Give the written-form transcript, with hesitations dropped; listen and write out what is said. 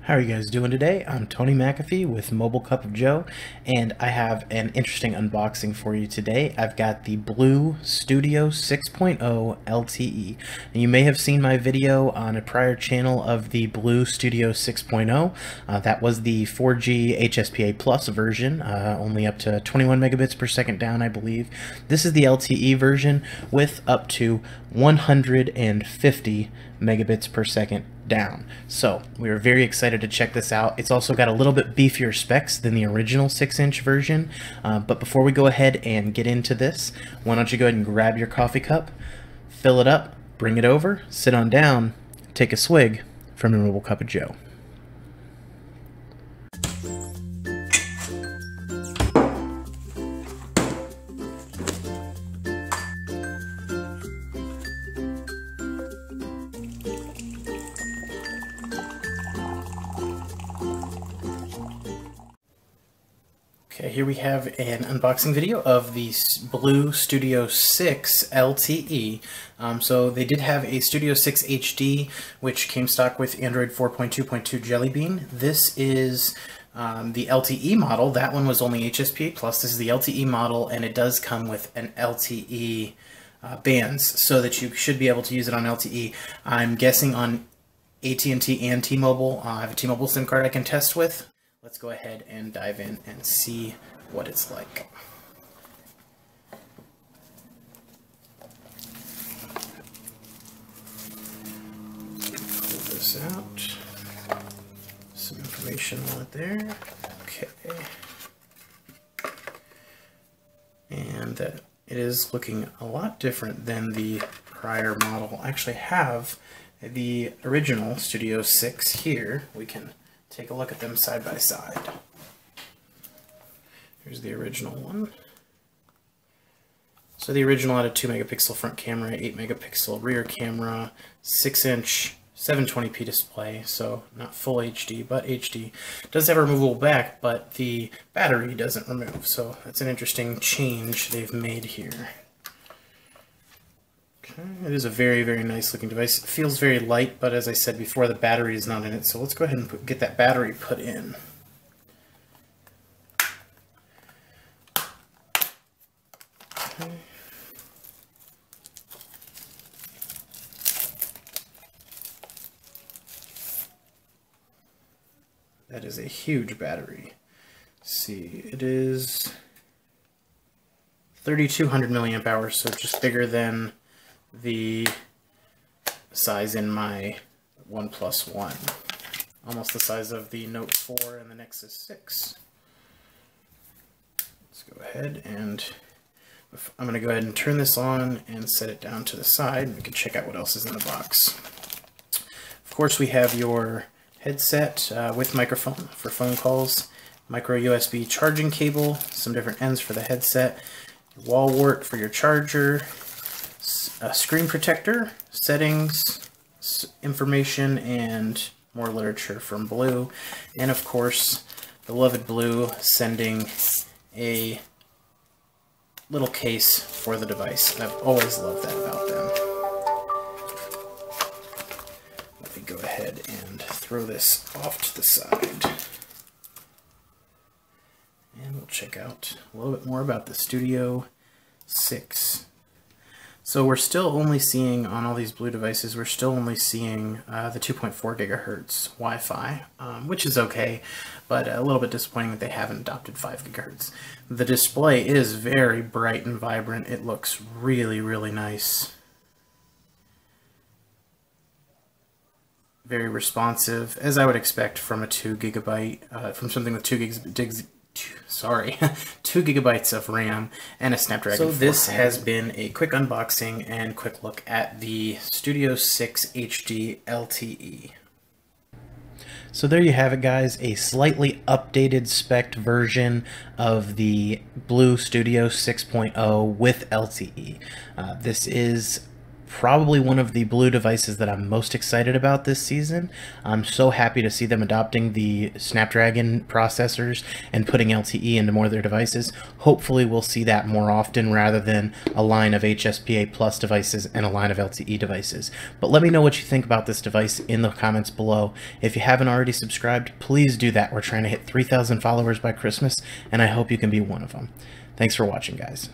How are you guys doing today? I'm Tony McAfee with Mobile Cup of Joe, and I have an interesting unboxing for you today. I've got the Blu Studio 6.0 LTE. And you may have seen my video on a prior channel of the Blu Studio 6.0. That was the 4G HSPA Plus version, only up to 21 megabits per second down, I believe. This is the LTE version with up to 150 megabits per second down. So we are very excited to check this out. It's also got a little bit beefier specs than the original 6-inch version. But before we go ahead and get into this, why don't you go ahead and grab your coffee cup, fill it up, bring it over, sit on down, take a swig from your Mobile Cup of Joe. Okay, here we have an unboxing video of the Blu Studio 6 LTE. So they did have a Studio 6 HD, which came stock with Android 4.2.2 Jelly Bean. This is the LTE model. That one was only HSPA Plus. This is the LTE model, and it does come with an LTE bands, so that you should be able to use it on LTE. I'm guessing on AT&T and T-Mobile. I have a T-Mobile SIM card I can test with. Let's go ahead and dive in and see what it's like. Pull this out. Some information on it there. Okay. And it is looking a lot different than the prior model. I actually have the original Studio 6 here. We can take a look at them side by side. Here's the original one. So the original had a 2 megapixel front camera, 8 megapixel rear camera, 6-inch 720p display, so not full HD, but HD. It does have a removable back, but the battery doesn't remove, so that's an interesting change they've made here. Okay, it is a very, very nice looking device. It feels very light, but as I said before, the battery is not in it, so let's go ahead and get that battery put in. Okay. That is a huge battery. Let's see, it is 3,200 milliamp hours, so just bigger than the size in my OnePlus One. Almost the size of the Note 4 and the Nexus 6. Let's go ahead and I'm going to go ahead and turn this on and set it down to the side, and we can check out what else is in the box. Of course, we have your headset with microphone for phone calls, micro USB charging cable, some different ends for the headset, wall wart for your charger, a screen protector, settings, information, and more literature from Blu, and of course beloved Blu sending a little case for the device. I've always loved that about them. Let me go ahead and throw this off to the side, and we'll check out a little bit more about the Studio 6. So we're still only seeing, on all these Blu devices, we're still only seeing the 2.4 gigahertz Wi-Fi, which is okay, but a little bit disappointing that they haven't adopted 5 gigahertz. The display is very bright and vibrant. It looks really, really nice. Very responsive, as I would expect from a 2 gigabyte, from something with 2 gigabytes of RAM and a Snapdragon 400. So this has been a quick unboxing and quick look at the Studio 6 HD LTE. So there you have it, guys, a slightly updated spec'd version of the Blu Studio 6.0 with LTE. This is probably one of the Blu devices that I'm most excited about this season. I'm so happy to see them adopting the Snapdragon processors and putting LTE into more of their devices. Hopefully we'll see that more often rather than a line of HSPA Plus devices and a line of LTE devices. But let me know what you think about this device in the comments below. If you haven't already subscribed, please do that. We're trying to hit 3,000 followers by Christmas, and I hope you can be one of them. Thanks for watching, guys.